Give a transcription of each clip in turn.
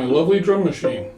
lovely drum machine.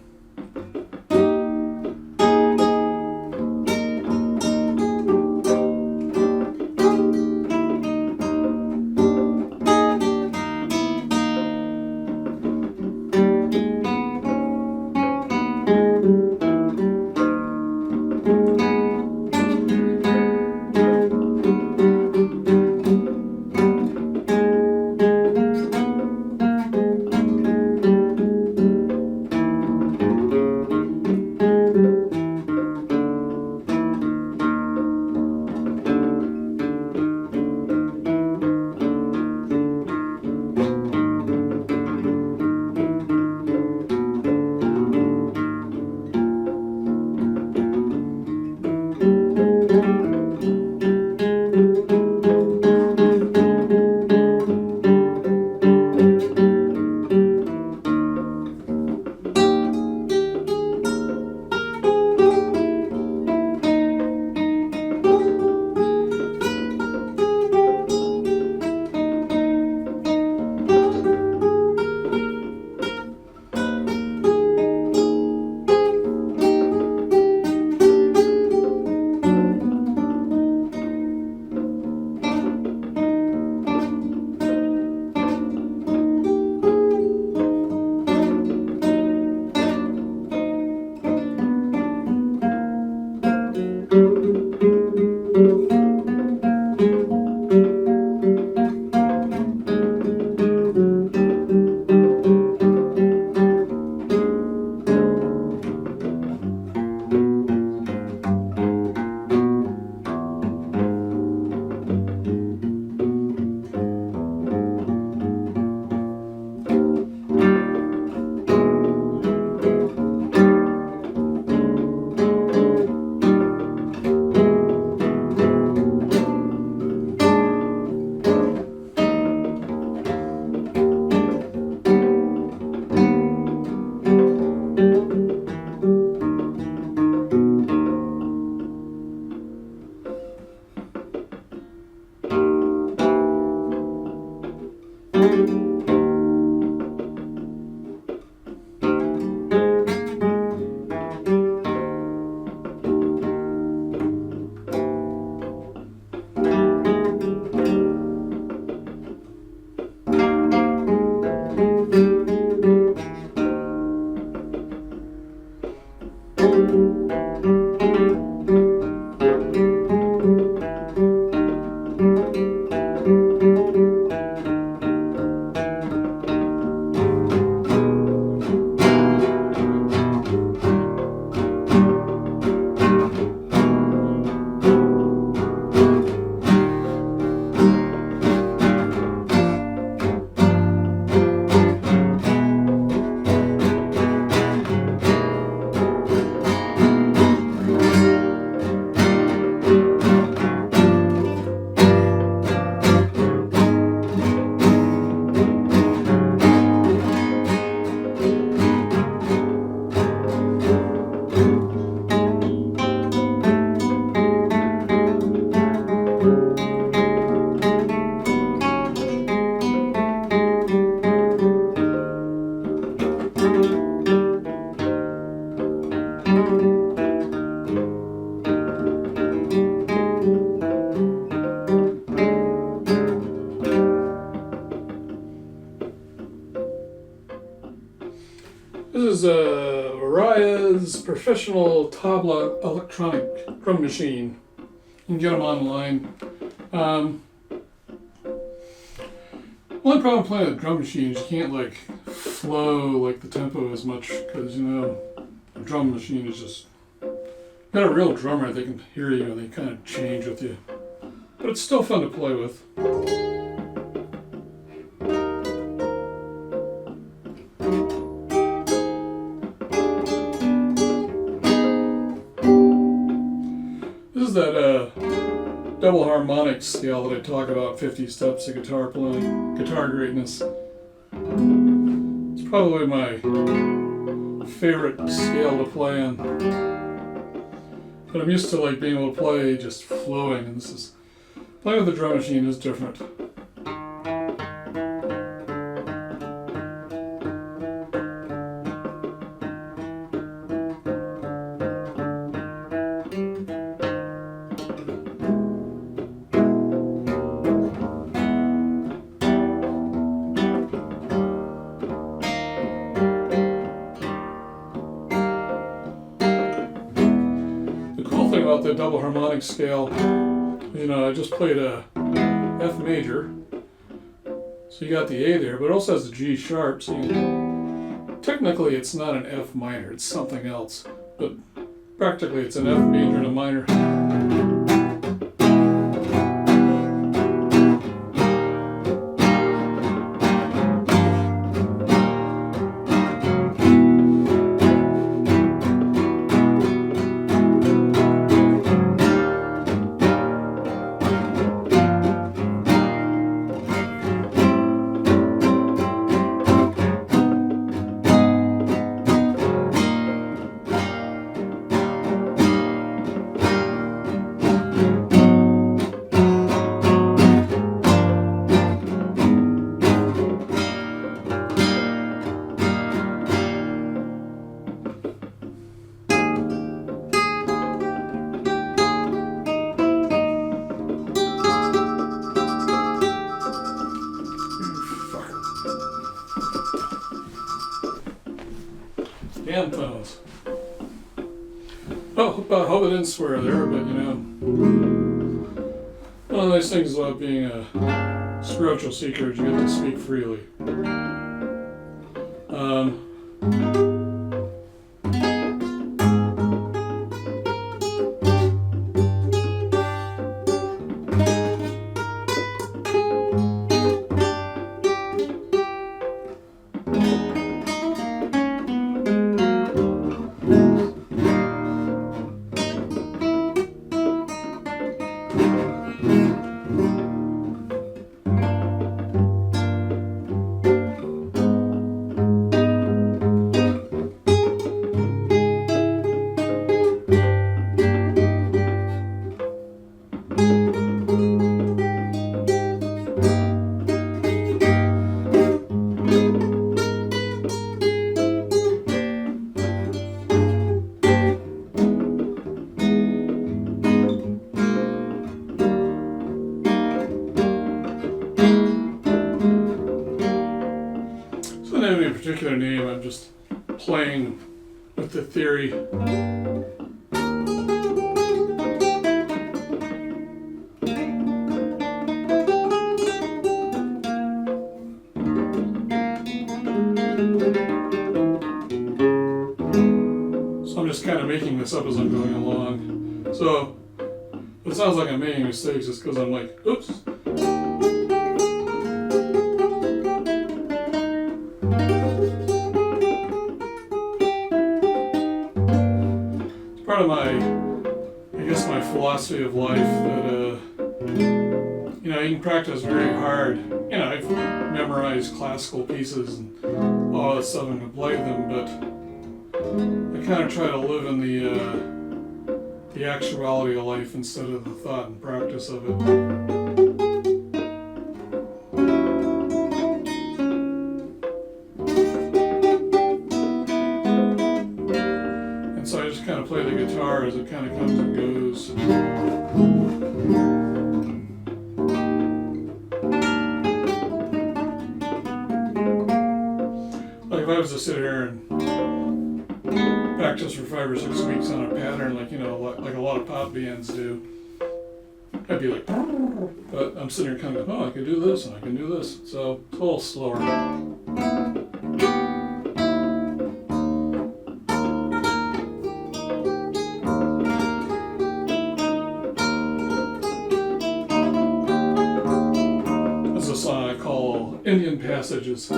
This is Raya's professional tabla electronic drum machine. You can get them online. Only problem playing a drum machine is you can't like flow like the tempo as much because a drum machine is just got a real drummer. They can hear you and they kind of change with you, but it's still fun to play with. This is that double harmonic scale that I talk about, 50 steps of guitar playing, guitar greatness. It's probably my favorite scale to play in. But I'm used to like being able to play just flowing, and playing with the drum machine is different. about the double harmonic scale, you know, I just played a F major, so you got the A there, but it also has a G sharp, so technically it's not an F minor, it's something else, but practically it's an F major and a minor. Damn phones. Oh, I hope I didn't swear there, but you know, one of the nice things about being a spiritual seeker is you get to speak freely. Particular name, I'm just playing with the theory. So I'm just kind of making this up as I'm going along. So it sounds like I'm making mistakes just because I'm like, oops. Part of my philosophy of life that, you know, you can practice very hard. You know, I've memorized classical pieces and all that stuff and can play them, but I kind of try to live in the actuality of life instead of the thought and practice of it. So I just kind of play the guitar as it kind of comes and goes. Like if I was to sit here and practice for 5 or 6 weeks on a pattern, like, you know, like a lot of pop bands do, I'd be like, but I'm sitting here kind of, oh, I can do this and I can do this. So it's a little slower. Indian passages.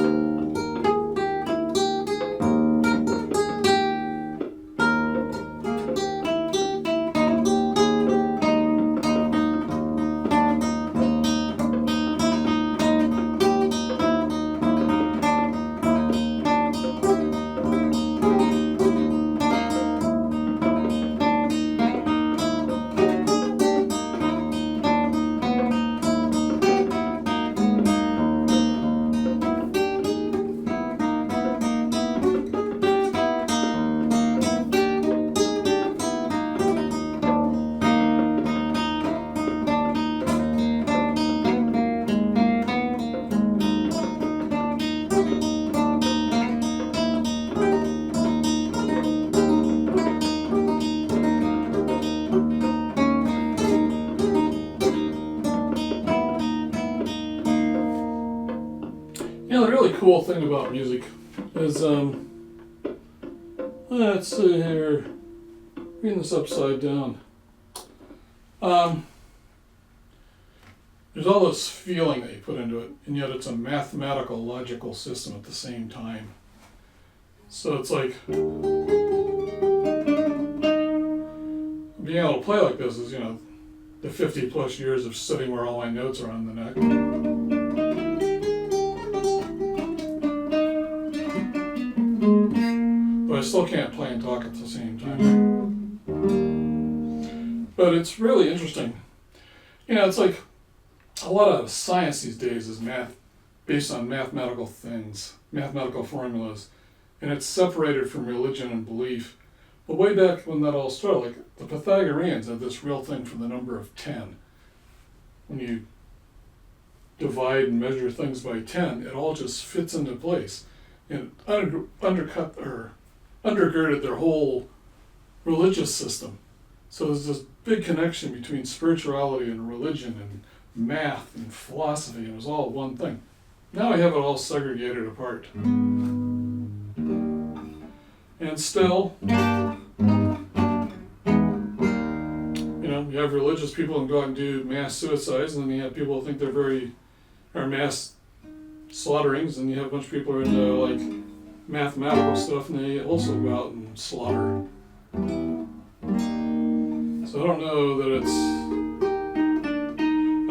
cool thing about music is, let's see here, reading this upside down. There's all this feeling that you put into it, and yet it's a mathematical, logical system at the same time. So it's like, being able to play like this is, the 50 plus years of sitting where all my notes are on the neck. But I still can't play and talk at the same time. But it's really interesting. It's like a lot of science these days is math, based on mathematical things, mathematical formulas, and it's separated from religion and belief. But way back when that all started, like the Pythagoreans had this real thing for the number of 10. When you divide and measure things by 10, it all just fits into place. And undergirded their whole religious system. So there's this big connection between spirituality and religion and math and philosophy, and it was all one thing. Now we have it all segregated apart. And still, you have religious people who go out and do mass suicides, and then you have people who think they're mass slaughterings, and you have a bunch of people who are into like mathematical stuff, and they also go out and slaughter. So I don't know that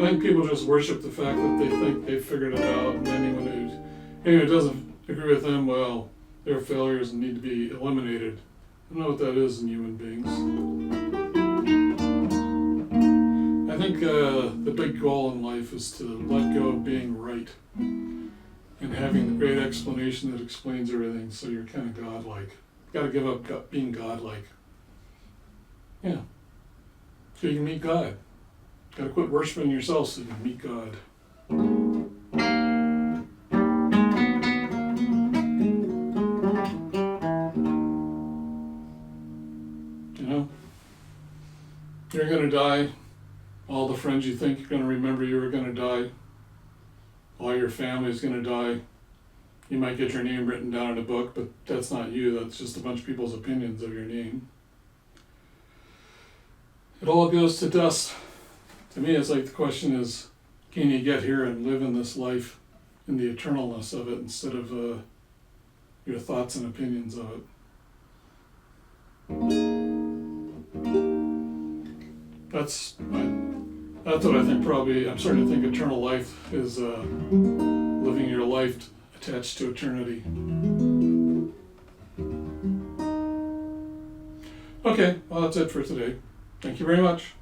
I think people just worship the fact that they think they figured it out, and anyone who doesn't agree with them, well, they're failures and need to be eliminated. I don't know what that is in human beings. I think the big goal in life is to let go of being right and having the great explanation that explains everything, so you're kind of godlike. You've got to give up being godlike. Yeah. So you can meet God. You've got to quit worshiping yourself so you can meet God. You're going to die. All the friends you think you're going to remember you are going to die. All your family's going to die. You might get your name written down in a book, but that's not you. That's just a bunch of people's opinions of your name. It all goes to dust. To me, it's like the question is, can you get here and live in this life in the eternalness of it instead of your thoughts and opinions of it? That's what I think probably. I'm starting to think eternal life is living your life attached to eternity. Okay, well that's it for today. Thank you very much.